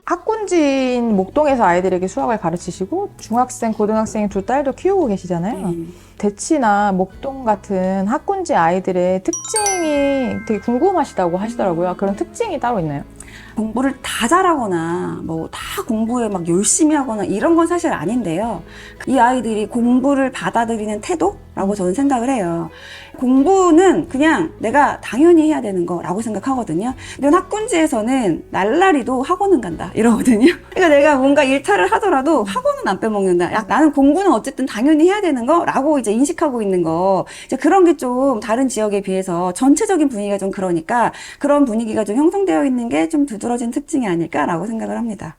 학군지인 목동에서 아이들에게 수학을 가르치시고 중학생, 고등학생 두 딸도 키우고 계시잖아요. 대치나 목동 같은 학군지 아이들의 특징이 되게 궁금하시다고 하시더라고요. 그런 특징이 따로 있나요? 공부를 다 잘하거나 뭐 다 공부에 막 열심히 하거나 이런 건 사실 아닌데요. 이 아이들이 공부를 받아들이는 태도라고 저는 생각을 해요. 공부는 그냥 내가 당연히 해야 되는 거라고 생각하거든요. 이런 학군지에서는 날라리도 학원은 간다 이러거든요. 그러니까 내가 뭔가 일탈을 하더라도 학원은 안 빼먹는다. 야, 나는 공부는 어쨌든 당연히 해야 되는 거라고 이제 인식하고 있는 거. 이제 그런 게 좀 다른 지역에 비해서 전체적인 분위기가 좀 그러니까 그런 분위기가 좀 형성되어 있는 게 좀 두드러진 특징이 아닐까라고 생각을 합니다.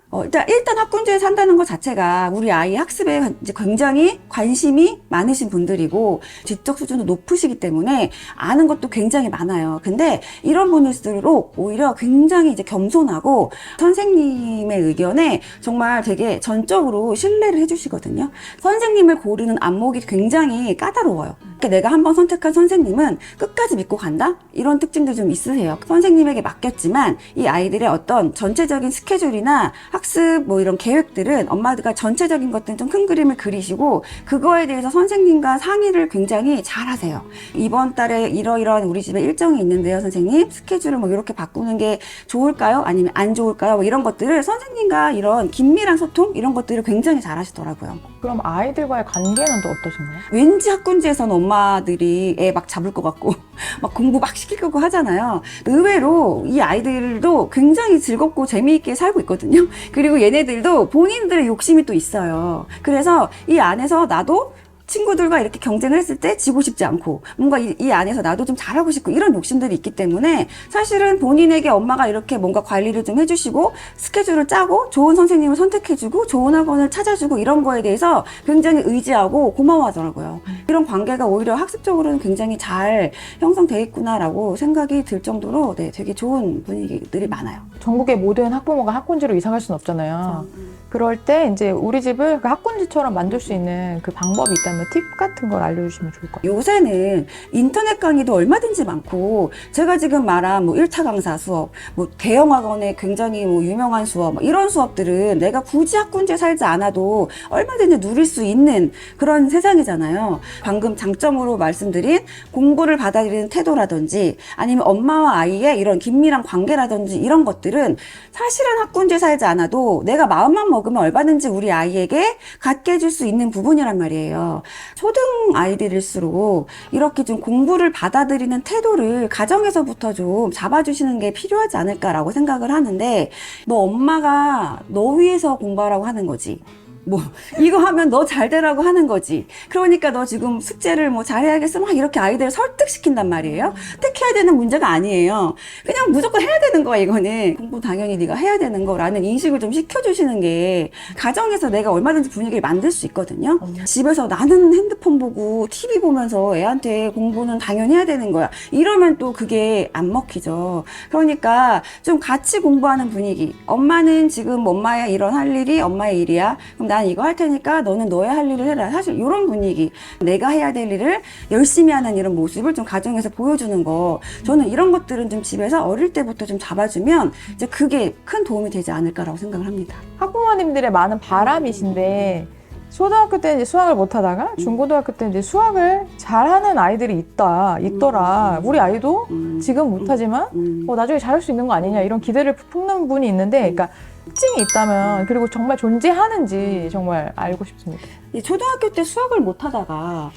일단 학군지에 산다는 것 자체가 우리 아이 학습에 이제 굉장히 관심이 많으신 분들이고 지적 수준도 높으시기 때문에 아는 것도 굉장히 많아요. 근데 이런 분일수록 오히려 굉장히 이제 겸손하고 선생님의 의견에 정말 되게 전적으로 신뢰를 해주시거든요. 선생님을 고르는 안목이 굉장히 까다로워요. 그러니까 내가 한번 선택한 선생님은 끝까지 믿고 간다? 이런 특징도 좀 있으세요. 선생님에게 맡겼지만 이 아이들의 어떤 전체적인 스케줄이나 학습 뭐 이런 계획들은 엄마가 전체적인 것들은 좀 큰 그림을 그리시고 그거에 대해서 선생님과 상의를 굉장히 잘 하세요. 이번 달에 이러이러한 우리 집에 일정이 있는데요, 선생님. 스케줄을 뭐 이렇게 바꾸는 게 좋을까요? 아니면 안 좋을까요? 뭐 이런 것들을 선생님과 이런 긴밀한 소통? 이런 것들을 굉장히 잘 하시더라고요. 그럼 아이들과의 관계는 또 어떠신가요? 왠지 학군지에서는 엄마들이 애 막 잡을 것 같고 막 공부 막 시킬 거고 하잖아요. 의외로 이 아이들도 굉장히 즐겁고 재미있게 살고 있거든요. 그리고 얘네들도 본인들의 욕심이 또 있어요. 그래서 이 안에서 나도 친구들과 이렇게 경쟁을 했을 때 지고 싶지 않고 뭔가 이 안에서 나도 좀 잘하고 싶고 이런 욕심들이 있기 때문에 사실은 본인에게 엄마가 이렇게 뭔가 관리를 좀 해주시고 스케줄을 짜고 좋은 선생님을 선택해주고 좋은 학원을 찾아주고 이런 거에 대해서 굉장히 의지하고 고마워하더라고요. 이런 관계가 오히려 학습적으로는 굉장히 잘 형성되어 있구나라고 생각이 들 정도로 네, 되게 좋은 분위기들이 많아요. 전국의 모든 학부모가 학군지로 이사 갈 수는 없잖아요. 그럴 때 이제 우리 집을 그 학군지처럼 만들 수 있는 그 방법이 있다면 팁 같은 걸 알려주시면 좋을 것 같아요. 요새는 인터넷 강의도 얼마든지 많고 제가 지금 말한 뭐 1차 강사 수업, 뭐 대형 학원의 굉장히 뭐 유명한 수업 뭐 이런 수업들은 내가 굳이 학군지에 살지 않아도 얼마든지 누릴 수 있는 그런 세상이잖아요. 방금 장점으로 말씀드린 공부를 받아들이는 태도라든지 아니면 엄마와 아이의 이런 긴밀한 관계라든지 이런 것들은 사실은 학군지에 살지 않아도 내가 마음만 먹으면 얼마든지 우리 아이에게 갖게 해줄 수 있는 부분이란 말이에요. 초등 아이들일수록 이렇게 좀 공부를 받아들이는 태도를 가정에서부터 좀 잡아주시는 게 필요하지 않을까라고 생각을 하는데 너 엄마가 너 위해서 공부하라고 하는 거지. 뭐 이거 하면 너 잘 되라고 하는 거지. 그러니까 너 지금 숙제를 뭐 잘해야겠어 막 이렇게 아이들을 설득시킨단 말이에요. 택해야 되는 문제가 아니에요. 그냥 무조건 해야 되는 거야. 이거는 공부 당연히 네가 해야 되는 거라는 인식을 좀 시켜주시는 게 가정에서 내가 얼마든지 분위기를 만들 수 있거든요. 집에서 나는 핸드폰 보고 TV 보면서 애한테 공부는 당연히 해야 되는 거야. 이러면 또 그게 안 먹히죠. 그러니까 좀 같이 공부하는 분위기. 엄마는 지금 엄마의 이런 할 일이 엄마의 일이야. 그럼 난 이거 할 테니까 너는 너의 할 일을 해라. 사실 이런 분위기, 내가 해야 될 일을 열심히 하는 이런 모습을 좀 가정에서 보여주는 거, 저는 이런 것들은 좀 집에서 어릴 때부터 좀 잡아주면 이제 그게 큰 도움이 되지 않을까라고 생각을 합니다. 학부모님들의 많은 바람이신데 초등학교 때 이제 수학을 못 하다가 중고등학교 때 이제 수학을 잘하는 아이들이 있더라. 우리 아이도 지금 못하지만 나중에 잘할 수 있는 거 아니냐 이런 기대를 품는 분이 있는데, 그러니까 특징이 있다면 그리고 정말 존재하는지 정말 알고 싶습니다. 초등학교 때 수학을 못 하다가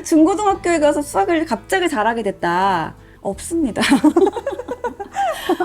중고등학교에 가서 수학을 갑자기 잘하게 됐다. 없습니다.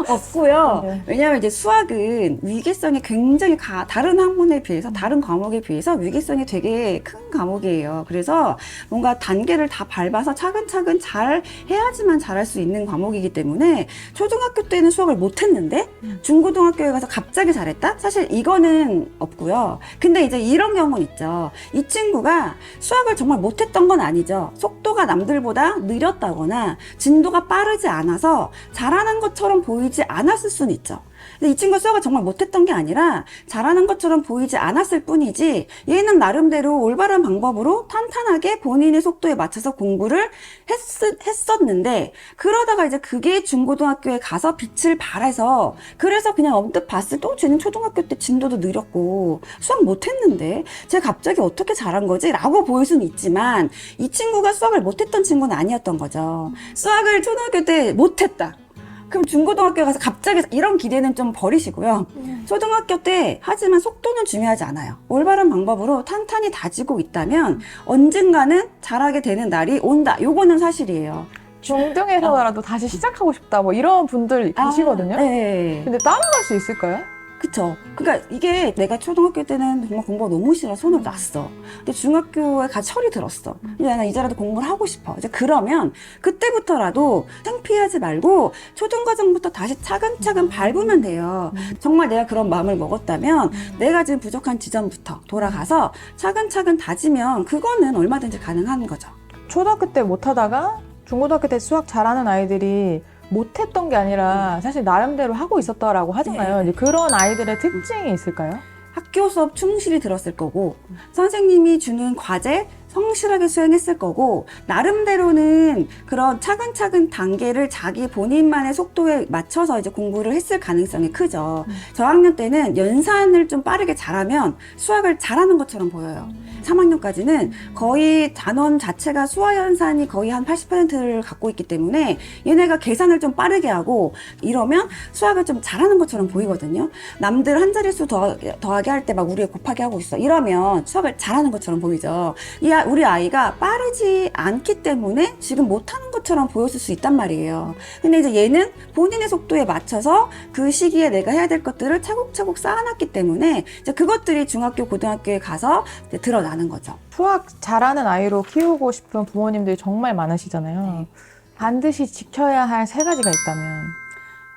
없고요. 네. 왜냐하면 이제 수학은 위계성이 굉장히 다른 학문에 비해서 다른 과목에 비해서 위계성이 되게 큰 과목이에요. 그래서 뭔가 단계를 다 밟아서 차근차근 잘 해야지만 잘할 수 있는 과목이기 때문에 초등학교 때는 수학을 못했는데 중고등학교에 가서 갑자기 잘했다? 사실 이거는 없고요. 근데 이제 이런 경우는 있죠. 이 친구가 수학을 정말 못했던 건 아니죠. 속도가 남들보다 느렸다거나 진도가 빠르지 않아서 잘하는 것처럼 보이지 않았을 수는 있죠. 근데 이 친구가 수학을 정말 못했던 게 아니라 잘하는 것처럼 보이지 않았을 뿐이지 얘는 나름대로 올바른 방법으로 탄탄하게 본인의 속도에 맞춰서 공부를 했었는데 그러다가 이제 그게 중고등학교에 가서 빛을 발해서 그래서 그냥 언뜻 봤을 때 쟤는 초등학교 때 진도도 느렸고 수학 못했는데 쟤 갑자기 어떻게 잘한 거지? 라고 보일 수는 있지만 이 친구가 수학을 못했던 친구는 아니었던 거죠. 수학을 초등학교 때 못했다. 그럼 중고등학교 가서 갑자기 이런 기대는 좀 버리시고요. 초등학교 때 하지만 속도는 중요하지 않아요. 올바른 방법으로 탄탄히 다지고 있다면 언젠가는 잘하게 되는 날이 온다. 요거는 사실이에요. 중등에서라도 다시 시작하고 싶다 뭐 이런 분들 계시거든요. 네. 근데 따라갈 수 있을까요? 그쵸. 그러니까 이게 내가 초등학교 때는 정말 공부가 너무 싫어 손을 놨어. 근데 중학교에 가서 철이 들었어. 이제 나는 이제라도 공부를 하고 싶어. 이제 그러면 그때부터라도 창피하지 말고 초등과정부터 다시 차근차근 밟으면 돼요. 정말 내가 그런 마음을 먹었다면 내가 지금 부족한 지점부터 돌아가서 차근차근 다지면 그거는 얼마든지 가능한 거죠. 초등학교 때 못하다가 중고등학교 때 수학 잘하는 아이들이 못했던 게 아니라 사실 나름대로 하고 있었다라고 하잖아요. 이제 그런 아이들의 특징이 있을까요? 학교 수업 충실히 들었을 거고 선생님이 주는 과제 성실하게 수행했을 거고 나름대로는 그런 차근차근 단계를 자기 본인만의 속도에 맞춰서 이제 공부를 했을 가능성이 크죠. 저학년 때는 연산을 좀 빠르게 잘하면 수학을 잘하는 것처럼 보여요. 3학년까지는 거의 단원 자체가 수화 연산이 거의 한 80%를 갖고 있기 때문에 얘네가 계산을 좀 빠르게 하고 이러면 수학을 좀 잘하는 것처럼 보이거든요. 남들 한 자릿수 더하기 할 때 막 우리 곱하기 하고 있어. 이러면 수학을 잘하는 것처럼 보이죠. 우리 아이가 빠르지 않기 때문에 지금 못하는 것처럼 보였을 수 있단 말이에요. 근데 이제 얘는 본인의 속도에 맞춰서 그 시기에 내가 해야 될 것들을 차곡차곡 쌓아놨기 때문에 이제 그것들이 중학교, 고등학교에 가서 이제 드러나는 거죠. 수학 잘하는 아이로 키우고 싶은 부모님들이 정말 많으시잖아요. 반드시 지켜야 할 3가지가 있다면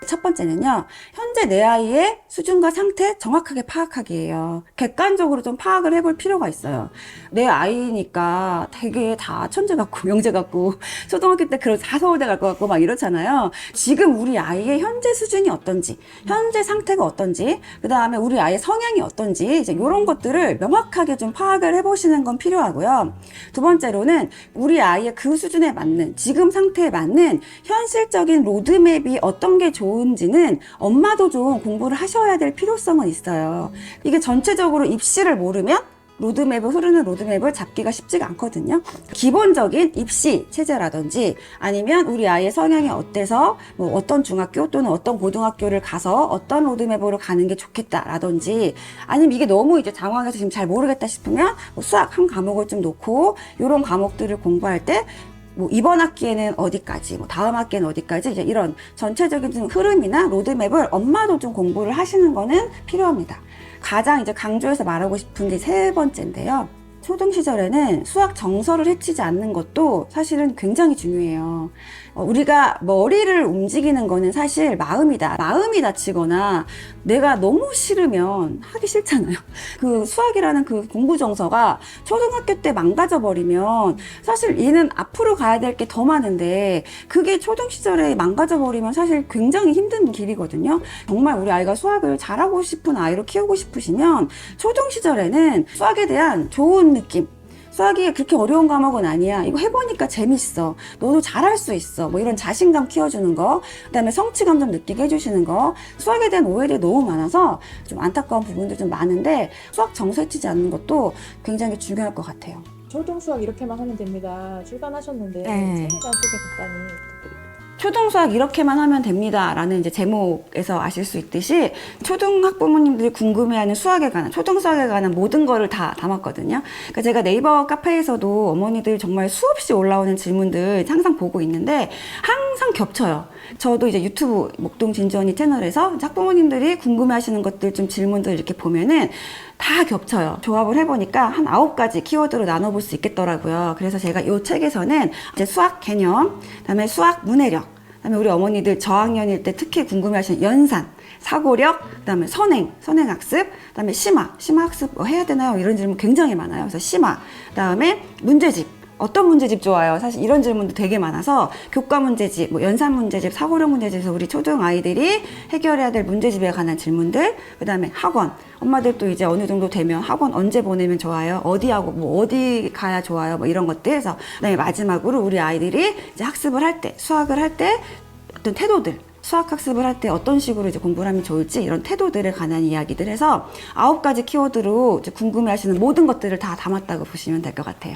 첫 번째는요, 현재 내 아이의 수준과 상태 정확하게 파악하기예요. 객관적으로 좀 파악을 해볼 필요가 있어요. 내 아이니까 되게 다 천재 같고 명재 같고 초등학교 때 그런 다 서울대 갈 것 같고 막 이렇잖아요. 지금 우리 아이의 현재 수준이 어떤지, 현재 상태가 어떤지, 그 다음에 우리 아이의 성향이 어떤지 이제 이런 것들을 명확하게 좀 파악을 해보시는 건 필요하고요. 두 번째로는 우리 아이의 그 수준에 맞는, 지금 상태에 맞는 현실적인 로드맵이 어떤 게 좋은지는 엄마도 좀 공부를 하셔야 될 필요성은 있어요. 이게 전체적으로 입시를 모르면 흐르는 로드맵을 잡기가 쉽지가 않거든요. 기본적인 입시 체제라든지 아니면 우리 아이의 성향이 어때서 뭐 어떤 중학교 또는 어떤 고등학교를 가서 어떤 로드맵으로 가는 게 좋겠다라든지 아니면 이게 너무 이제 장황해서 지금 잘 모르겠다 싶으면 뭐 수학 한 과목을 좀 놓고 이런 과목들을 공부할 때 뭐 이번 학기에는 어디까지, 뭐 다음 학기에는 어디까지 이제 이런 전체적인 좀 흐름이나 로드맵을 엄마도 좀 공부를 하시는 거는 필요합니다. 가장 이제 강조해서 말하고 싶은 게 3번째인데요. 초등 시절에는 수학 정서를 해치지 않는 것도 사실은 굉장히 중요해요. 우리가 머리를 움직이는 거는 사실 마음이다. 마음이 다치거나 내가 너무 싫으면 하기 싫잖아요. 그 수학이라는 그 공부 정서가 초등학교 때 망가져 버리면 사실 얘는 앞으로 가야 될 게 더 많은데 그게 초등 시절에 망가져 버리면 사실 굉장히 힘든 길이거든요. 정말 우리 아이가 수학을 잘하고 싶은 아이로 키우고 싶으시면 초등 시절에는 수학에 대한 좋은 느낌, 수학이 그렇게 어려운 과목은 아니야. 이거 해보니까 재밌어. 너도 잘할 수 있어. 뭐 이런 자신감 키워주는 거. 그다음에 성취감 좀 느끼게 해주시는 거. 수학에 대한 오해들이 너무 많아서 좀 안타까운 부분도 좀 많은데 수학 정서 해치지 않는 것도 굉장히 중요할 것 같아요. 초등 수학 이렇게만 하면 됩니다. 출간하셨는데 네. 책에 대한 소개 간단히 부탁드립니다. 초등수학 이렇게만 하면 됩니다 라는 이제 제목에서 아실 수 있듯이 초등 학부모님들이 궁금해하는 수학에 관한, 초등수학에 관한 모든 거를 다 담았거든요. 그러니까 제가 네이버 카페에서도 어머니들 정말 수없이 올라오는 질문들 항상 보고 있는데 항상 겹쳐요. 저도 이제 유튜브 목동 진주언니 채널에서 학부모님들이 궁금해하시는 것들 좀 질문들 이렇게 보면은 다 겹쳐요. 조합을 해보니까 한 9가지 키워드로 나눠볼 수 있겠더라고요. 그래서 제가 이 책에서는 이제 수학 개념, 그다음에 수학 문해력, 그다음에 우리 어머니들 저학년일 때 특히 궁금해하시는 연산, 사고력, 그다음에 선행학습, 그다음에 심화학습 뭐 해야 되나요? 이런 질문 굉장히 많아요. 그래서 심화, 그다음에 문제집, 어떤 문제집 좋아요? 사실 이런 질문도 되게 많아서 교과 문제집, 뭐 연산 문제집, 사고력 문제집에서 우리 초등 아이들이 해결해야 될 문제집에 관한 질문들, 그다음에 학원. 엄마들도 이제 어느 정도 되면 학원 언제 보내면 좋아요? 어디 하고 뭐 어디 가야 좋아요? 뭐 이런 것들 해서 그다음에 마지막으로 우리 아이들이 이제 학습을 할 때, 수학을 할 때 어떤 태도들, 수학 학습을 할 때 어떤 식으로 이제 공부를 하면 좋을지 이런 태도들에 관한 이야기들 해서 9가지 키워드로 이제 궁금해하시는 모든 것들을 다 담았다고 보시면 될 것 같아요.